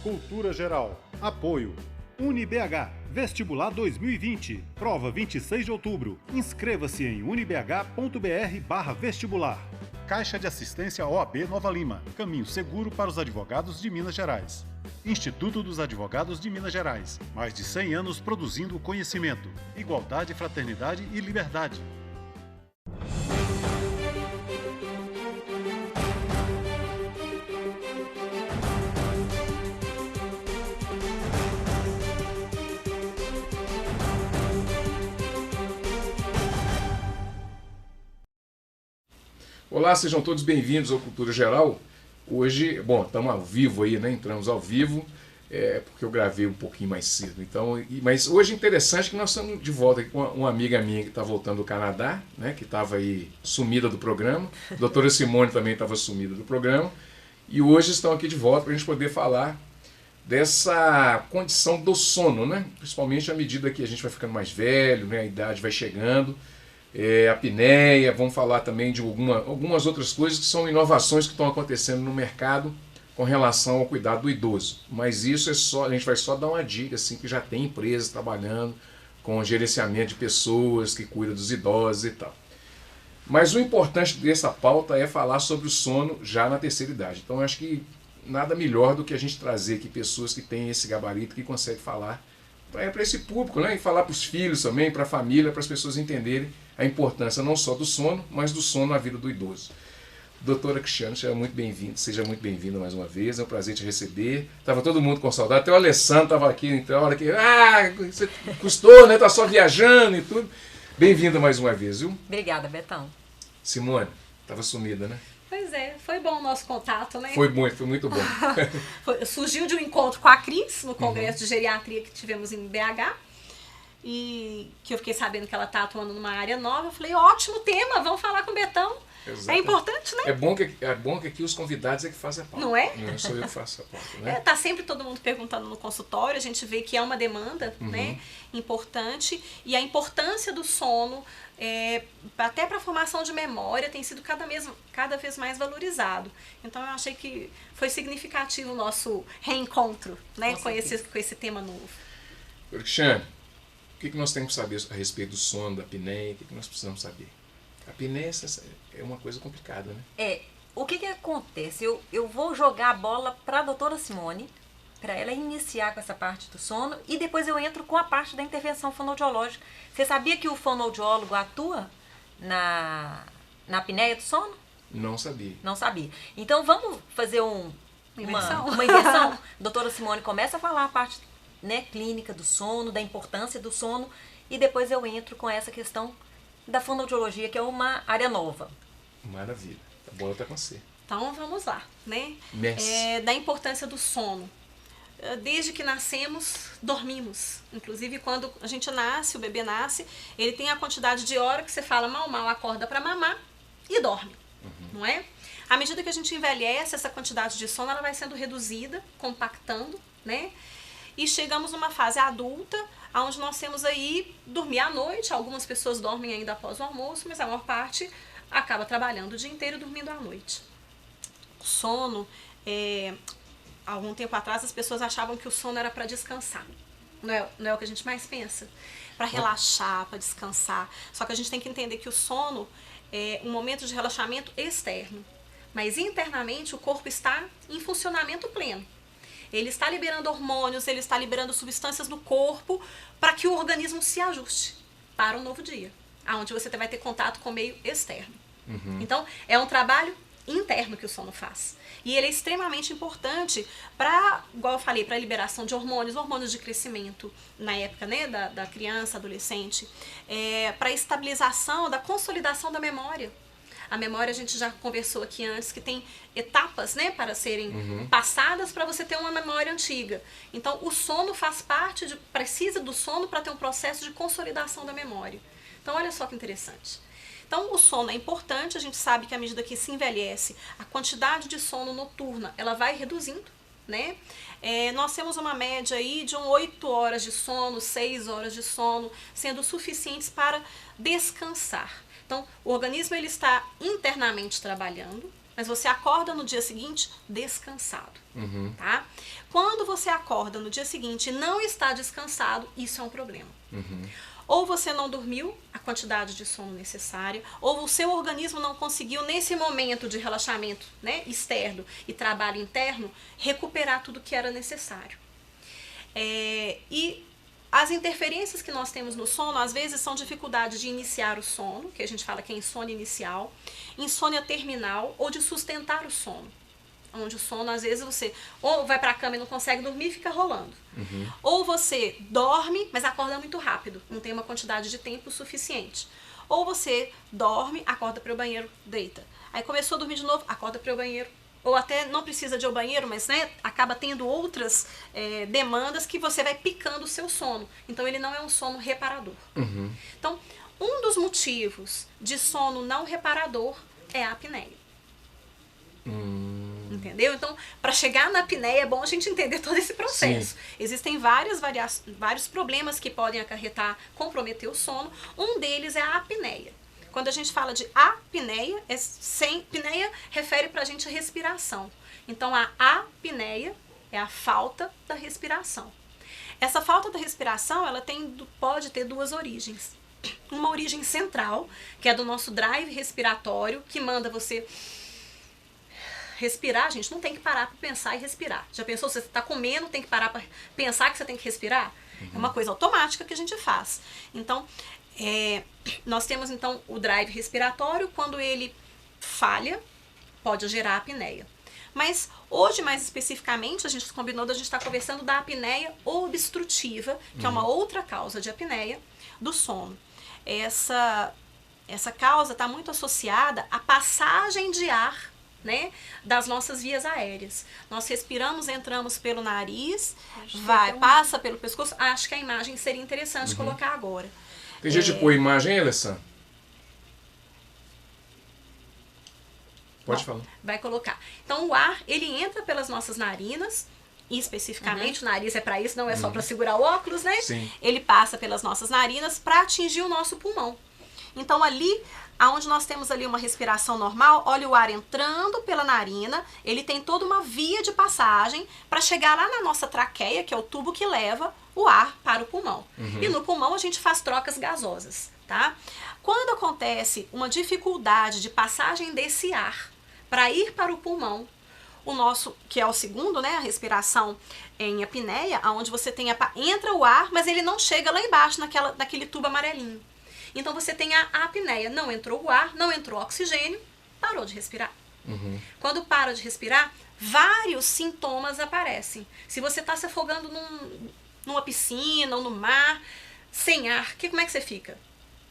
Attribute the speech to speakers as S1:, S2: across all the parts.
S1: Cultura Geral. Apoio. UniBH. Vestibular 2020. Prova 26 de outubro. Inscreva-se em unibh.br/vestibular. Caixa de Assistência OAB Nova Lima. Caminho seguro para os advogados de Minas Gerais. Instituto dos Advogados de Minas Gerais. Mais de 100 anos produzindo conhecimento, igualdade, fraternidade e liberdade.
S2: Olá, sejam todos bem-vindos ao Cultura Geral. Hoje, estamos ao vivo aí, né? Entramos ao vivo, porque eu gravei um pouquinho mais cedo. Então, mas hoje é interessante que nós estamos de volta aqui com uma amiga minha que está voltando do Canadá, né? Que estava aí sumida do programa. A doutora Simone também estava sumida do programa. E hoje estão aqui de volta para a gente poder falar dessa condição do sono, né? Principalmente à medida que a gente vai ficando mais velho, né? A idade vai chegando. A apneia, vamos falar também de algumas outras coisas que são inovações que estão acontecendo no mercado com relação ao cuidado do idoso. Mas isso a gente vai só dar uma dica, assim, que já tem empresas trabalhando com gerenciamento de pessoas que cuidam dos idosos e tal. Mas o importante dessa pauta é falar sobre o sono já na terceira idade. Então eu acho que nada melhor do que a gente trazer aqui pessoas que têm esse gabarito, que conseguem falar para esse público, né? E falar para os filhos também, para a família, para as pessoas entenderem a importância não só do sono, mas do sono na vida do idoso. Doutora Cristiane, seja muito bem-vinda mais uma vez, é um prazer te receber. Estava todo mundo com saudade, até o Alessandro estava aqui, então, hora que, você custou, né? Tá só viajando e tudo. Bem-vinda mais uma vez, viu?
S3: Obrigada, Betão.
S2: Simone, estava sumida, né?
S4: Pois é, foi bom o nosso contato, né?
S2: Foi muito bom.
S4: Surgiu de um encontro com a Cris, no Congresso de Geriatria que tivemos em BH, e que eu fiquei sabendo que ela está atuando numa área nova. Eu falei, ótimo tema, vamos falar com o Betão. Exato. É importante, né?
S2: É bom que aqui os convidados é que fazem a pauta.
S4: Não é?
S2: Não sou eu que faço a pauta, né?
S4: Tá sempre todo mundo perguntando no consultório, a gente vê que é uma demanda, né, importante, e a importância do sono, até para a formação de memória, tem sido cada vez mais valorizado. Então eu achei que foi significativo o nosso reencontro, né, com esse tema novo.
S2: Cristiane, o que nós temos que saber a respeito do sono, da apneia? O que nós precisamos saber? A apneia é uma coisa complicada, né?
S3: O que acontece? Eu vou jogar a bola para a doutora Simone, para ela iniciar com essa parte do sono, e depois eu entro com a parte da intervenção fonoaudiológica. Você sabia que o fonoaudiólogo atua na apneia do sono?
S2: Não sabia.
S3: Não sabia. Então vamos fazer uma inversão. Doutora Simone começa a falar a parte, né, clínica do sono, da importância do sono, e depois eu entro com essa questão da fonoaudiologia, que é uma área nova.
S2: Maravilha. A bola está com você.
S4: Então vamos lá, né? Da importância do sono. Desde que nascemos, dormimos. Inclusive, quando a gente nasce, o bebê nasce, ele tem a quantidade de hora que você fala mal, acorda para mamar e dorme, não é? À medida que a gente envelhece, essa quantidade de sono ela vai sendo reduzida, compactando, né? E chegamos numa fase adulta, onde nós temos aí dormir à noite. Algumas pessoas dormem ainda após o almoço, mas a maior parte acaba trabalhando o dia inteiro e dormindo à noite. O sono, algum tempo atrás as pessoas achavam que o sono era para descansar. Não é o que a gente mais pensa? Para relaxar, para descansar. Só que a gente tem que entender que o sono é um momento de relaxamento externo. Mas internamente o corpo está em funcionamento pleno. Ele está liberando hormônios, ele está liberando substâncias no corpo para que o organismo se ajuste para um novo dia, onde você vai ter contato com o meio externo. Então, é um trabalho interno que o sono faz. E ele é extremamente importante para, igual eu falei, para a liberação de hormônios de crescimento na época, né, da criança, adolescente, para a estabilização, da consolidação da memória. A memória, a gente já conversou aqui antes, que tem etapas, né, para serem passadas para você ter uma memória antiga. Então, o sono faz parte, precisa do sono para ter um processo de consolidação da memória. Então, olha só que interessante. Então, o sono é importante, a gente sabe que à medida que se envelhece, a quantidade de sono noturna, ela vai reduzindo, né? Nós temos uma média aí de 8 horas de sono, 6 horas de sono, sendo suficientes para descansar. Então, o organismo ele está internamente trabalhando, mas você acorda no dia seguinte descansado, tá? Quando você acorda no dia seguinte e não está descansado, isso é um problema. Ou você não dormiu a quantidade de sono necessária, ou o seu organismo não conseguiu, nesse momento de relaxamento, né, externo e trabalho interno, recuperar tudo que era necessário. E as interferências que nós temos no sono, às vezes, são dificuldade de iniciar o sono, que a gente fala que é insônia inicial, insônia terminal, ou de sustentar o sono. Onde o sono, às vezes, você ou vai para a cama e não consegue dormir e fica rolando. Ou você dorme, mas acorda muito rápido, não tem uma quantidade de tempo suficiente. Ou você dorme, acorda para o banheiro, deita. Aí começou a dormir de novo, acorda para o banheiro. Ou até não precisa de ir ao banheiro, mas né, acaba tendo outras demandas que você vai picando o seu sono. Então ele não é um sono reparador. Então, um dos motivos de sono não reparador é a apneia. Entendeu? Então, para chegar na apneia é bom a gente entender todo esse processo. Sim. Existem vários problemas que podem acarretar, comprometer o sono. Um deles é a apneia. Quando a gente fala de apneia, apneia refere para a gente a respiração. Então, a apneia é a falta da respiração. Essa falta da respiração, ela pode ter duas origens. Uma origem central, que é do nosso drive respiratório, que manda você respirar. A gente não tem que parar para pensar e respirar. Já pensou, se você está comendo, tem que parar para pensar que você tem que respirar? É uma coisa automática que a gente faz. Então, nós temos então o drive respiratório. Quando ele falha, pode gerar apneia. Mas hoje, mais especificamente, a gente combinou da gente estar conversando da apneia obstrutiva, que é uma outra causa de apneia do sono. Essa causa está muito associada à passagem de ar, né, das nossas vias aéreas. Nós respiramos, entramos pelo nariz, passa pelo pescoço. Acho que a imagem seria interessante colocar agora.
S2: Tem jeito de pôr imagem aí, Alessandra? Pode falar.
S4: Vai colocar. Então o ar, ele entra pelas nossas narinas, e especificamente o nariz é para isso, não é só para segurar o óculos, né?
S2: Sim.
S4: Ele passa pelas nossas narinas para atingir o nosso pulmão. Então ali, aonde nós temos ali uma respiração normal, olha o ar entrando pela narina, ele tem toda uma via de passagem para chegar lá na nossa traqueia, que é o tubo que leva o ar para o pulmão. E no pulmão a gente faz trocas gasosas, tá? Quando acontece uma dificuldade de passagem desse ar para ir para o pulmão, o nosso, que é o segundo, né, a respiração em apneia, onde você tem entra o ar, mas ele não chega lá embaixo naquele tubo amarelinho. Então você tem a apneia, não entrou o ar, não entrou oxigênio, parou de respirar. Quando para de respirar, vários sintomas aparecem. Se você está se afogando numa piscina ou no mar, sem ar, como é que você fica?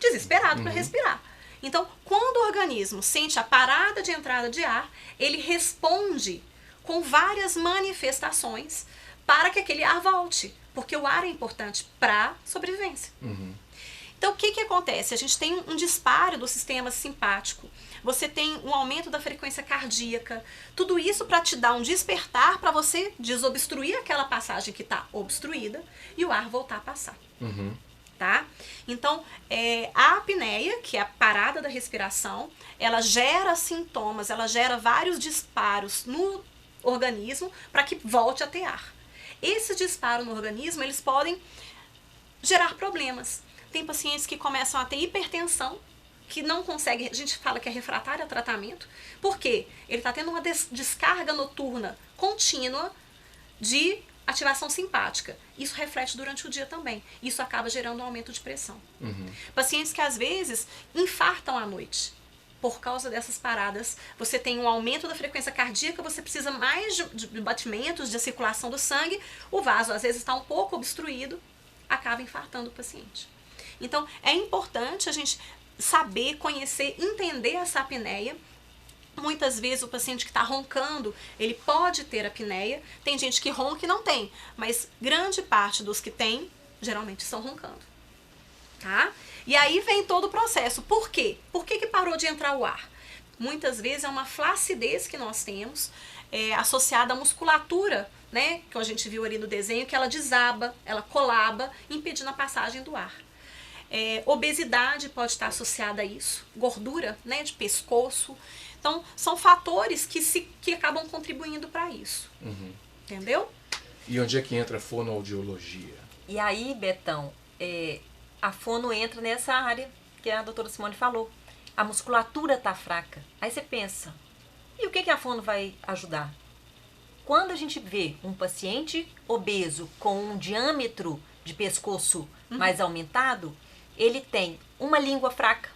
S4: Desesperado para respirar. Então, quando o organismo sente a parada de entrada de ar, ele responde com várias manifestações para que aquele ar volte, porque o ar é importante para a sobrevivência. Então, o que acontece? A gente tem um disparo do sistema simpático, você tem um aumento da frequência cardíaca, tudo isso para te dar um despertar, para você desobstruir aquela passagem que está obstruída e o ar voltar a passar. Tá? Então, a apneia, que é a parada da respiração, ela gera sintomas, ela gera vários disparos no organismo para que volte a ter ar. Esses disparos no organismo, eles podem gerar problemas. Tem pacientes que começam a ter hipertensão, que não consegue, a gente fala que é refratário a tratamento, porque ele está tendo uma descarga noturna contínua de ativação simpática. Isso reflete durante o dia também. Isso acaba gerando um aumento de pressão. Pacientes que às vezes infartam à noite. Por causa dessas paradas, você tem um aumento da frequência cardíaca, você precisa mais de batimentos, de circulação do sangue, o vaso às vezes está um pouco obstruído, acaba infartando o paciente. Então, é importante a gente saber, conhecer, entender essa apneia. Muitas vezes o paciente que está roncando, ele pode ter apneia. Tem gente que ronca e não tem, mas grande parte dos que tem, geralmente estão roncando. Tá? E aí vem todo o processo. Por quê? Por que parou de entrar o ar? Muitas vezes é uma flacidez que nós temos, associada à musculatura, né? Que a gente viu ali no desenho, que ela desaba, ela colaba, impedindo a passagem do ar. Obesidade pode estar associada a isso, gordura, né, de pescoço. Então, são fatores que acabam contribuindo para isso. Entendeu?
S2: E onde é que entra a fonoaudiologia?
S3: E aí, Betão, a fono entra nessa área que a doutora Simone falou. A musculatura está fraca. Aí você pensa, e o que a fono vai ajudar? Quando a gente vê um paciente obeso com um diâmetro de pescoço mais aumentado, ele tem uma língua fraca.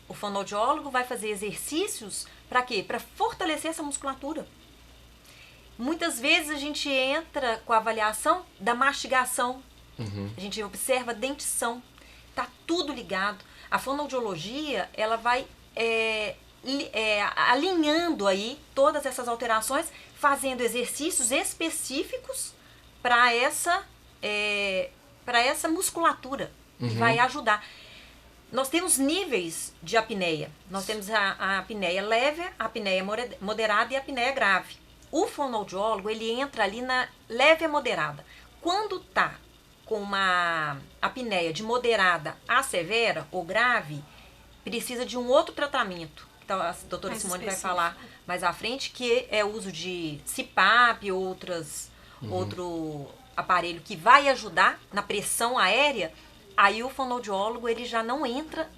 S3: O fonoaudiólogo vai fazer exercícios para quê? Para fortalecer essa musculatura. Muitas vezes a gente entra com a avaliação da mastigação. A gente observa a dentição. Está tudo ligado. A fonoaudiologia, ela vai alinhando aí todas essas alterações, fazendo exercícios específicos para essa musculatura. Que vai ajudar. Nós temos níveis de apneia. Nós temos a apneia leve, a apneia moderada e a apneia grave. O fonoaudiólogo, ele entra ali na leve a moderada. Quando está com uma apneia de moderada a severa ou grave, precisa de um outro tratamento. Então, a doutora Simone vai falar mais à frente, que é o uso de CPAP, outro aparelho que vai ajudar na pressão aérea. Aí o fonoaudiólogo, ele já não entra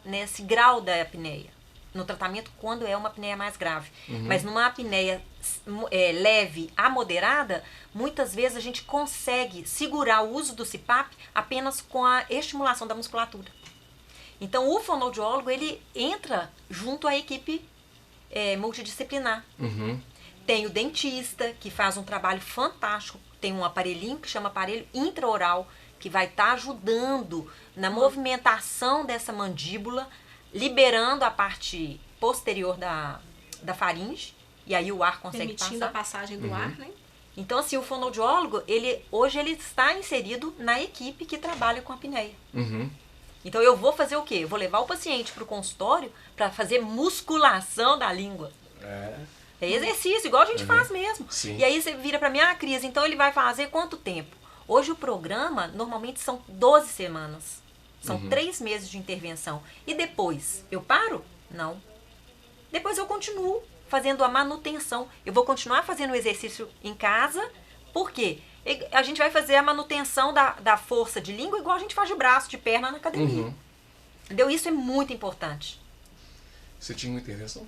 S3: nesse grau da apneia, no tratamento quando é uma apneia mais grave. Mas numa apneia leve a moderada, muitas vezes a gente consegue segurar o uso do CPAP apenas com a estimulação da musculatura. Então o fonoaudiólogo, ele entra junto à equipe multidisciplinar. Tem o dentista, que faz um trabalho fantástico, tem um aparelhinho que chama aparelho intraoral, que vai estar ajudando na movimentação dessa mandíbula, liberando a parte posterior da faringe, e aí o ar consegue
S4: permitindo a passagem do ar, né?
S3: Então, assim, o fonoaudiólogo, hoje ele está inserido na equipe que trabalha com a apneia. Então, eu vou fazer o quê? Eu vou levar o paciente para o consultório para fazer musculação da língua. É exercício, igual a gente faz mesmo.
S2: Sim.
S3: E aí você vira para mim, Cris, então ele vai fazer quanto tempo? Hoje o programa, normalmente, são 12 semanas. São 3 meses de intervenção. E depois, eu paro? Não. Depois eu continuo fazendo a manutenção. Eu vou continuar fazendo o exercício em casa. Por quê? A gente vai fazer a manutenção da força de língua igual a gente faz de braço, de perna na academia. Entendeu? Isso é muito importante.
S2: Você tinha uma intervenção?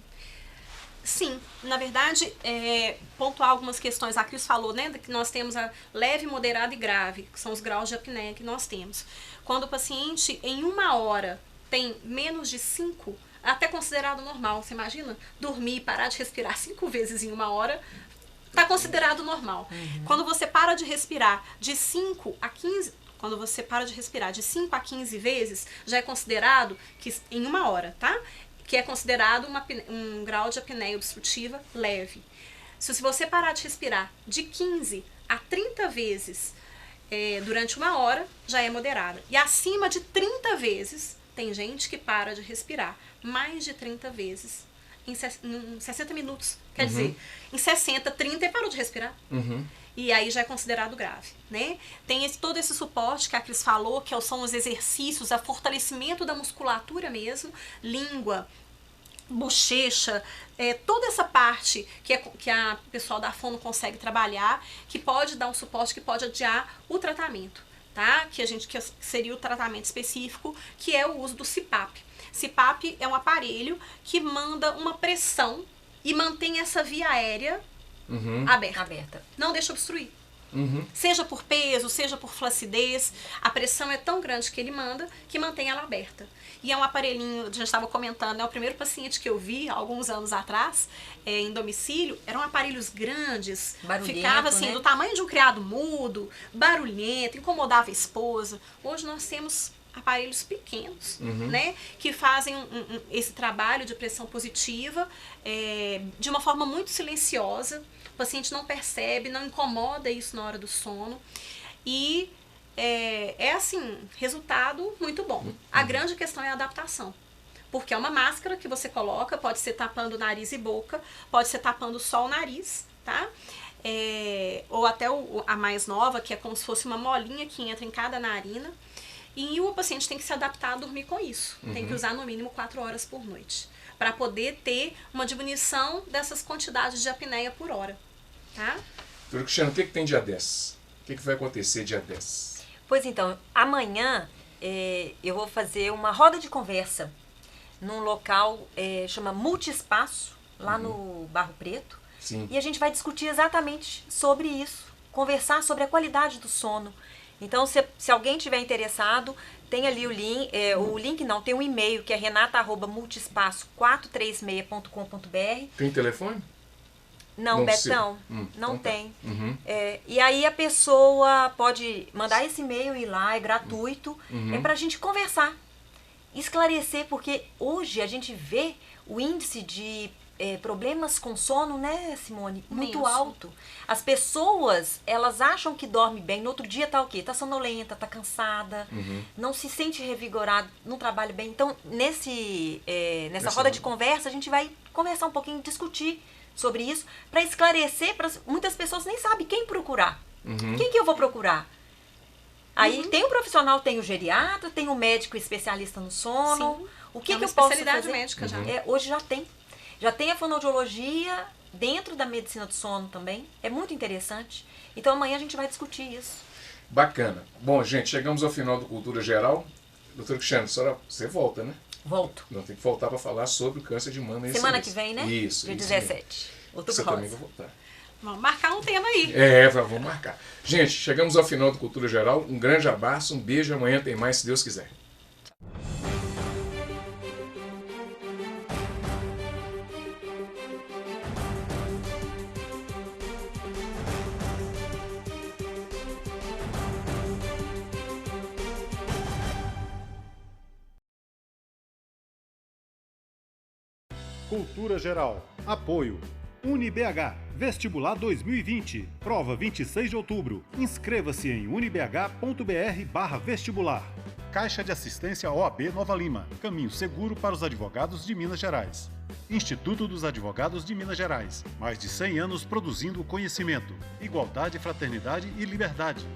S4: Sim, na verdade, pontuar algumas questões. A Cris falou, né, que nós temos a leve, moderada e grave, que são os graus de apneia que nós temos. Quando o paciente, em 1 hora, tem menos de 5, até considerado normal. Você imagina? Dormir e parar de respirar 5 vezes em 1 hora, está considerado normal. Quando você para de respirar de 5 a 15... Quando você para de respirar de 5 a 15 vezes, já é considerado que em 1 hora, tá? Que é considerado um grau de apneia obstrutiva leve. Se você parar de respirar de 15 a 30 vezes durante 1 hora, já é moderada. E acima de 30 vezes, tem gente que para de respirar mais de 30 vezes em 60 minutos. Quer dizer, em 60, 30 e parou de respirar. E aí já é considerado grave, né? Tem todo esse suporte que a Cris falou, que são os exercícios, a fortalecimento da musculatura mesmo, língua, bochecha, toda essa parte que a pessoal da fono consegue trabalhar, que pode dar um suporte, que pode adiar o tratamento, tá? Que seria o tratamento específico, que é o uso do CPAP. CPAP é um aparelho que manda uma pressão e mantém essa via aérea aberta. Não deixa obstruir. Seja por peso, seja por flacidez, a pressão é tão grande que ele manda que mantém ela aberta. E é um aparelhinho, a gente estava comentando, é o primeiro paciente que eu vi alguns anos atrás, em domicílio, eram aparelhos grandes, ficava assim, né? Do tamanho de um criado mudo, barulhento, incomodava a esposa. Hoje nós temos aparelhos pequenos, né, que fazem esse trabalho de pressão positiva de uma forma muito silenciosa. O paciente não percebe, não incomoda isso na hora do sono. E assim, resultado muito bom. A grande questão é a adaptação. Porque é uma máscara que você coloca, pode ser tapando nariz e boca, pode ser tapando só o nariz, tá? Ou até a mais nova, que é como se fosse uma molinha que entra em cada narina. E o paciente tem que se adaptar a dormir com isso. Tem que usar no mínimo 4 horas por noite, para poder ter uma diminuição dessas quantidades de apneia por hora, tá?
S2: Doutora Cristiana, o que tem dia 10? O que vai acontecer dia 10?
S3: Pois então, amanhã eu vou fazer uma roda de conversa num local, chama Multiespaço, lá no Barro Preto.
S2: Sim.
S3: E a gente vai discutir exatamente sobre isso, conversar sobre a qualidade do sono. Então, se alguém tiver interessado, tem ali o link, tem um e-mail que é renata@multiespaço436.com.br.
S2: Tem telefone?
S3: Não, Betão, não
S2: então
S3: tem.
S2: Tá. Uhum.
S3: E aí a pessoa pode mandar esse e-mail, ir lá, é gratuito, é pra gente conversar, esclarecer, porque hoje a gente vê o índice de problemas com sono, né, Simone? Muito alto. As pessoas, elas acham que dorme bem, no outro dia tá o quê? Tá sonolenta, tá cansada, não se sente revigorado, não trabalha bem. Então, nessa roda de conversa, a gente vai conversar um pouquinho, discutir sobre isso, para esclarecer, muitas pessoas nem sabem quem procurar. Quem que eu vou procurar? Aí tem o profissional, tem o geriatra, tem o médico especialista no sono.
S4: Sim.
S3: O que,
S4: É
S3: que
S4: uma
S3: eu posso
S4: especialidade
S3: fazer?
S4: médica já.
S3: Hoje já tem. Já tem a fonoaudiologia dentro da medicina do sono também. É muito interessante. Então amanhã a gente vai discutir isso.
S2: Bacana. Bom, gente, chegamos ao final do Cultura Geral. Doutora Cristiana, você volta, né?
S3: Volto.
S2: Não tem que voltar para falar sobre o câncer de mama.
S3: Semana que vem, né?
S2: Isso.
S3: Dia
S2: isso
S3: 17. Outubro
S2: Você
S3: rosa.
S2: também vai voltar.
S4: Vamos marcar um tema aí.
S2: Vamos marcar. Gente, chegamos ao final do Cultura Geral. Um grande abraço, um beijo. Amanhã tem mais, se Deus quiser.
S1: Cultura Geral. Apoio. UniBH. Vestibular 2020. Prova 26 de outubro. Inscreva-se em unibh.br/vestibular. Caixa de Assistência OAB Nova Lima. Caminho seguro para os advogados de Minas Gerais. Instituto dos Advogados de Minas Gerais. Mais de 100 anos produzindo conhecimento, igualdade, fraternidade e liberdade.